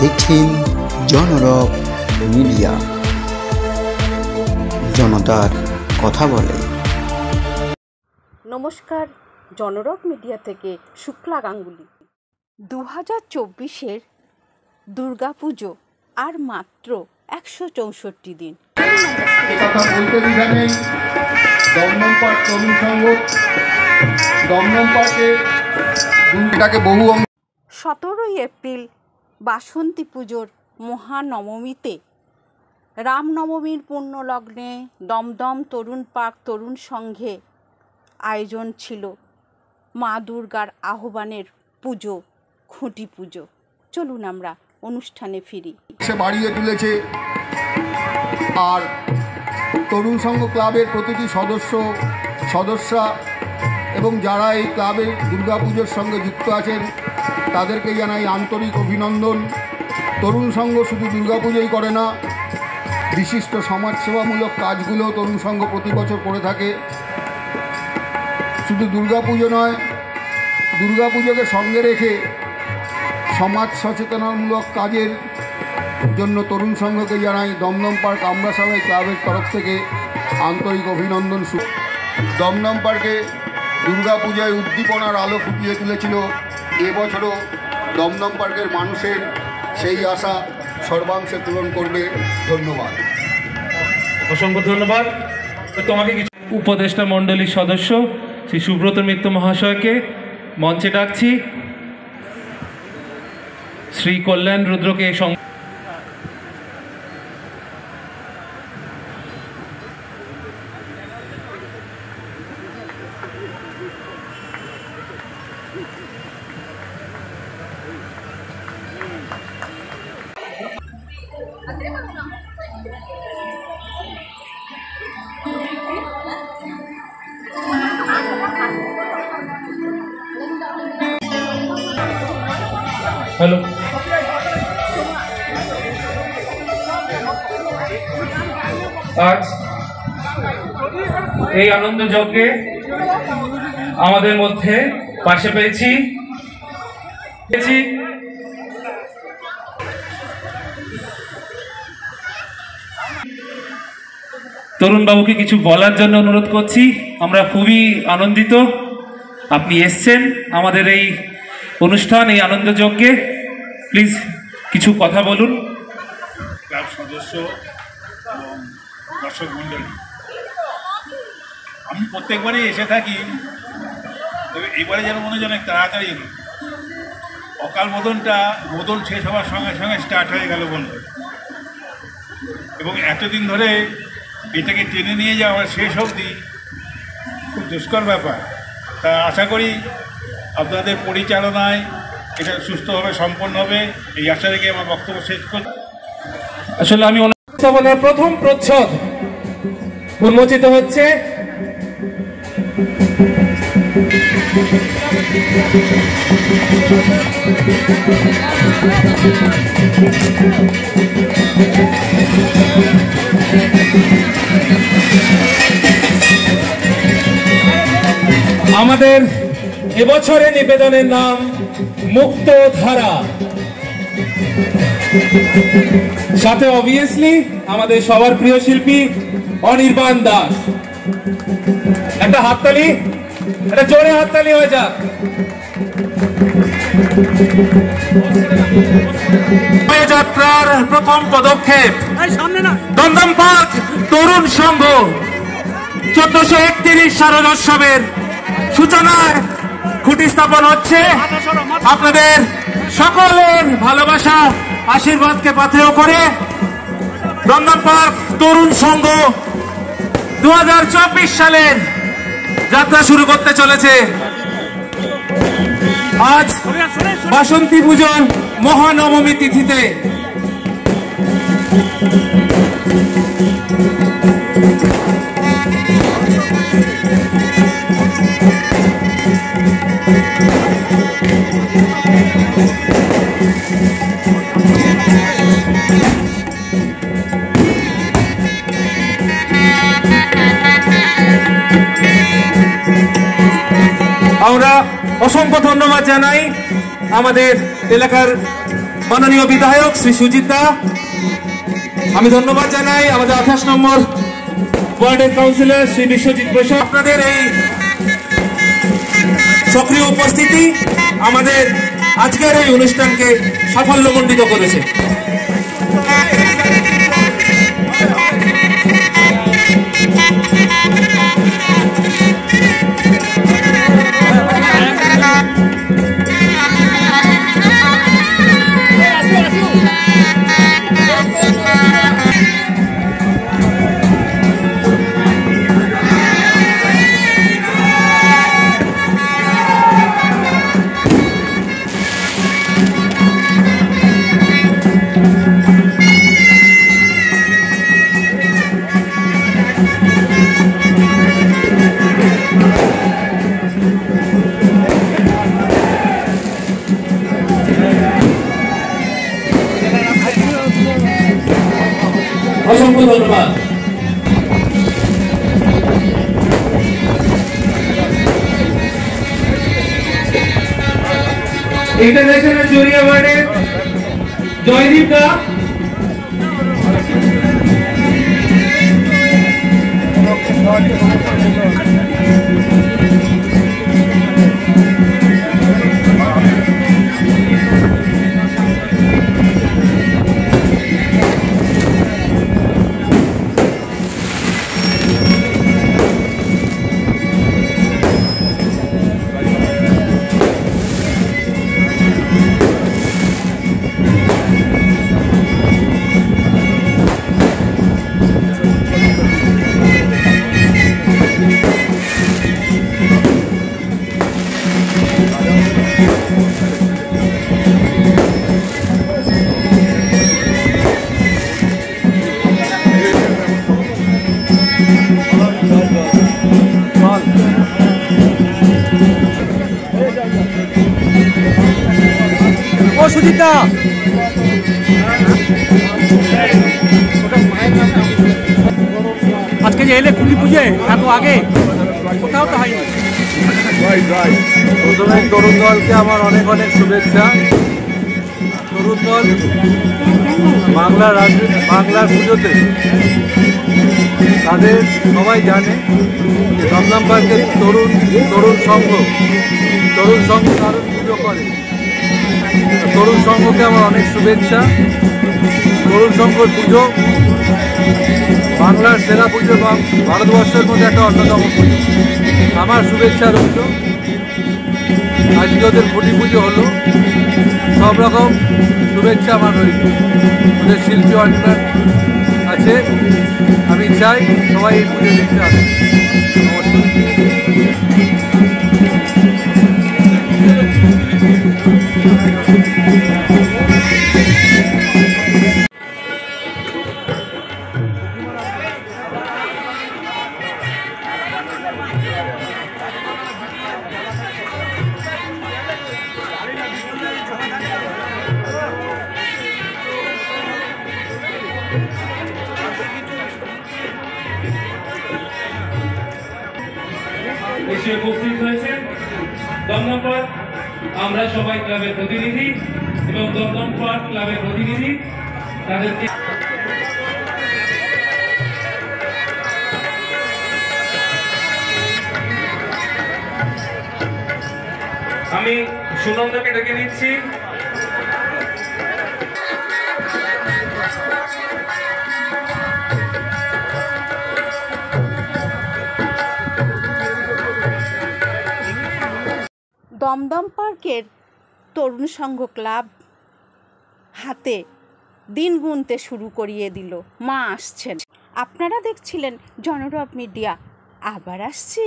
দেখছেন জনরব মিডিয়া, জনতার কথা বলে। নমস্কার, জনরব মিডিয়া থেকে শুক্লা গাঙ্গুলি। 2024-এর দুর্গাপুজো আর মাত্র 164 দিন। কথা বলতে দ্বিধা নেই। দমদম পার্ক তরুণ সংঘ দমদম পার্কে বহু 17 এপ্রিল বাসন্তী পুজোর মহানবমীতে রামনবমীর পুণ্যলগ্নে দমদম তরুণ পার্ক তরুণ সংঘে আয়োজন ছিল মা দুর্গার আহ্বানের পুজো, খুঁটি পুজো। চলুন আমরা অনুষ্ঠানে ফিরি। সে বাড়িয়ে তুলেছে। আর তরুণ সংঘ ক্লাবের প্রতিটি সদস্যা এবং যারা এই ক্লাবের দুর্গাপুজোর সঙ্গে যুক্ত আছেন তাদেরকে জানাই আন্তরিক অভিনন্দন। তরুণ সংঘ শুধু দুর্গাপুজোই করে না, বিশিষ্ট সমাজসেবামূলক কাজগুলো তরুণ সংঘ প্রতি বছর করে থাকে। শুধু দুর্গাপুজো নয়, দুর্গাপুজোকে সঙ্গে রেখে সমাজ সচেতনামূলক কাজের জন্য তরুণ সংঘকে জানাই দমদম পার্ক আমরা সবাই ক্লাবের তরফ থেকে আন্তরিক অভিনন্দন। দমদম পার্কে দুর্গাপূজায় উদ্দীপনার আলো ফুটিয়ে তুলেছিল। এবছরও দমদম পার্কের মানুষের সেই আশা সর্বাংশে পূরণ করবে। ধন্যবাদ, অসংখ্য ধন্যবাদ। তোমাকে কিছু উপদেষ্টা মণ্ডলীর সদস্য শ্রী সুব্রত মিত্র মহাশয়কে মঞ্চে ডাকছি। শ্রী কল্যাণ রুদ্রকে হ্যালো, আজ এই আনন্দ যজ্ঞে আমাদের মধ্যে পাশে পেয়েছি তরুণ বাবুকে কিছু বলার জন্য অনুরোধ করছি। আমরা খুবই আনন্দিত আপনি এসছেন আমাদের এই অনুষ্ঠান, এই আনন্দ যজ্ঞে। প্লিজ কিছু কথা বলুন। ক্লাব সদস্য এবং দর্শক মণ্ডলী, আমি প্রত্যেকবারই এসে থাকি, তবে এবারে যেন মনে হয় অনেক তাড়াতাড়ি এলো। অকাল বোধন শেষ হওয়ার সঙ্গে সঙ্গে স্টার্ট হয়ে গেল বলল, এবং এতদিন ধরে এটাকে টেনে নিয়ে যাওয়া শেষ অবধি খুব দুষ্কর ব্যাপার। তা আশা করি আপনাদের পরিচালনায় এটা সুস্থভাবে সম্পন্ন হবে, এই আশা রেখে আমার বক্তব্য শেষ করছি। আসলে আমি অনুষ্ঠানের প্রথম প্রচ্ছদ উন্মোচিত হচ্ছে। আমাদের এবছরের নিবেদনের নাম মুক্ত ধারা। সাথে অবভিয়াসলি আমাদের সবার প্রিয় শিল্পী অনির্বাণ দাস। একটা হাততালি, একটা জোরে হাততালি হয়ে যাক। যাত্রার প্রথম পদক্ষেপ দমদম পার্ক তরুণ সংঘ 1431 শারদোৎসবের সূচনায় খুঁটি স্থাপন হচ্ছে। আপনাদের সকলের ভালোবাসা আশীর্বাদকে পাথেয় করে দমদম পার্ক তরুণ সংঘ 2024 সালের যাত্রা শুরু করতে চলেছে। আজ বাসন্তী পুজোর মহানবমী তিথিতে আমরা অসংখ্য ধন্যবাদ জানাই আমাদের এলাকার মাননীয় বিধায়ক শ্রী সুজিত দা। আমি ধন্যবাদ জানাই আমাদের 28 নম্বর ওয়ার্ডের কাউন্সিলর শ্রী বিশ্বজিৎ প্রসাদ। আপনাদের এই সক্রিয় উপস্থিতি আমাদের আজকের এই অনুষ্ঠানকে সাফল্যমণ্ডিত করেছে। অসংখ্য ধন্যবাদ। ইন্টারন্যাশনাল জুনিয়র ওয়ার্ডের জয়দীপ দা। ও সুজিতা, আজকে যে এলে কুলি পুজো এত আগে কোথাও তো হয়নি। প্রথমে তরুণ দলকে আমার অনেক অনেক শুভেচ্ছা। তরুণ দল বাংলার পুজোতে তাদের সবাই জানে যে দমদম পার্কের তরুণ সংঘ দারুণ পুজো করে। তরুণ সংঘকে আমার অনেক শুভেচ্ছা। তরুণ সংঘর পুজো বাংলার সেরা পুজো এবং ভারতবর্ষের মধ্যে একটা অন্যতম পুজো। আমার শুভেচ্ছা রইল। আজকে ওদের খুঁটি পুজো হলো, সব রকম শুভেচ্ছা আমার রইল। ওদের শিল্পী অর্জনার আছে, আমি চাই সবাই এই পুজো দেখতে আসে। এসে উপস্থিত হয়েছেন দমদম পার্ক আমরা সবাই ক্লাবের প্রতিনিধি এবং দমদম পার্ক ক্লাবের প্রতিনিধি, তাদেরকে আমি সুনন্দাকে ডেকে নিচ্ছি। দমদম পার্কের তরুণ সংঘ ক্লাব হাতে দিন গুনতে শুরু করিয়ে দিল। মা আসছেন। আপনারা দেখছিলেন জনরব মিডিয়া। আবার আসছি।